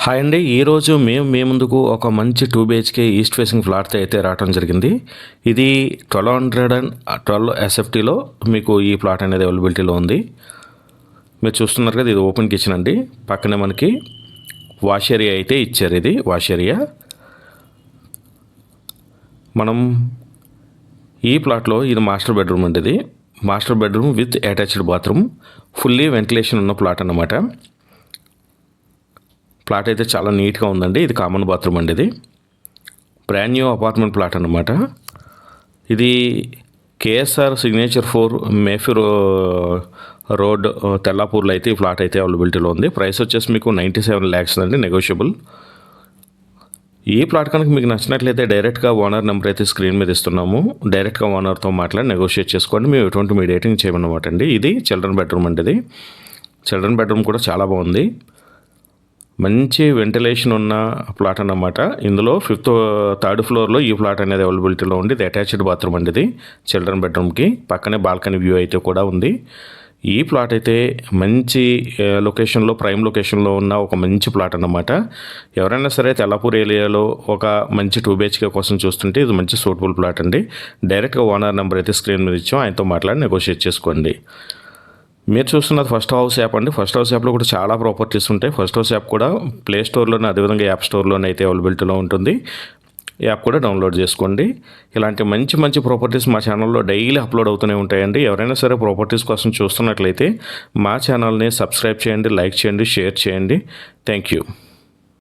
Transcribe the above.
Hi అండి. ఈరోజు మీ ముందుకు ఒక మంచి 2 BHK ఈస్ట్ ఫేసింగ్ ఫ్లాట్‌తో అయితే రావటం జరిగింది. ఇది 1212 ఎస్ఎఫ్టీలో మీకు ఈ ప్లాట్ అనేది అవైలబిలిటీలో ఉంది. మీరు చూస్తున్నారు కదా, ఇది ఓపెన్ కిచెన్ అండి. పక్కనే మనకి వాష్ ఏరియా అయితే ఇచ్చారు. ఇది వాష్ ఏరియా. మనం ఈ ప్లాట్లో ఇది మాస్టర్ బెడ్రూమ్ అండి. ఇది master bedroom with attached bathroom, fully ventilation ఉన్న ప్లాట్ అన్నమాట. ప్లాట్ అయితే చాలా నీట్గా ఉందండి. ఇది కామన్ బాత్రూమ్ అండి. ఇది బ్రాండ్ న్యూ అపార్ట్మెంట్ ప్లాట్ అన్నమాట. ఇది కేఎస్ఆర్ సిగ్నేచర్ 4 మేఫ్యూర్ రోడ్ తెల్లాపూర్లో అయితే ఈ ఫ్లాట్ అయితే అవైలబిలిటీలో ఉంది. ప్రైస్ వచ్చేసి మీకు 97 lakhs అండి, నెగోషియబుల్. ఈ ప్లాట్ కనుక మీకు నచ్చినట్లయితే డైరెక్ట్గా ఓనర్ నెంబర్ అయితే స్క్రీన్ మీద ఇస్తున్నాము. డైరెక్ట్గా ఓనర్తో మాట్లాడి నెగోషియేట్ చేసుకోండి. మేము ఎటువంటి మీడియేటింగ్ చేయమన్నమాట అండి. ఇది చిల్డ్రన్ బెడ్రూమ్ అండి. ఇది చిల్డ్రన్ బెడ్రూమ్ కూడా చాలా బాగుంది. మంచి వెంటిలేషన్ ఉన్న ప్లాట్ అన్నమాట. ఇందులో థర్డ్ ఫ్లోర్లో ఈ ప్లాట్ అనేది అవైలబిలిటీలో ఉంది. ఇది అటాచ్డ్ బాత్రూమ్ అండి. ఇది చిల్డ్రన్ బెడ్రూమ్కి పక్కనే బాల్కనీ వ్యూ అయితే కూడా ఉంది. ఈ ప్లాట్ అయితే మంచి లొకేషన్లో, ప్రైమ్ లొకేషన్లో ఉన్న ఒక మంచి ప్లాట్ అన్నమాట. ఎవరైనా సరే తెల్లాపూర్ ఏరియాలో ఒక మంచి 2 BHK కోసం చూస్తుంటే ఇది మంచి సూటబుల్ ప్లాట్ అండి. డైరెక్ట్గా ఓనర్ నెంబర్ అయితే స్క్రీన్ మీద ఇచ్చాం. ఆయనతో మాట్లాడి నెగోషియేట్ చేసుకోండి. మీరు చూస్తున్నది ఫస్ట్ హౌస్ యాప్ అండి. ఫస్ట్ హౌస్ యాప్లో కూడా చాలా ప్రాపర్టీస్ ఉంటాయి. ఫస్ట్ హౌస్ యాప్ కూడా ప్లే స్టోర్లోనే, అదేవిధంగా యాప్ స్టోర్లోనే అయితే అవైలబిలిటీలో ఉంటుంది. యాప్ కూడా డౌన్లోడ్ చేసుకోండి. ఇలాంటి మంచి మంచి ప్రాపర్టీస్ మా ఛానల్లో డైలీ అప్లోడ్ అవుతూనే ఉంటాయండి. ఎవరైనా సరే ప్రాపర్టీస్ కోసం చూస్తున్నట్లయితే మా ఛానల్ని సబ్స్క్రైబ్ చేయండి, లైక్ చేయండి, షేర్ చేయండి. Thank you.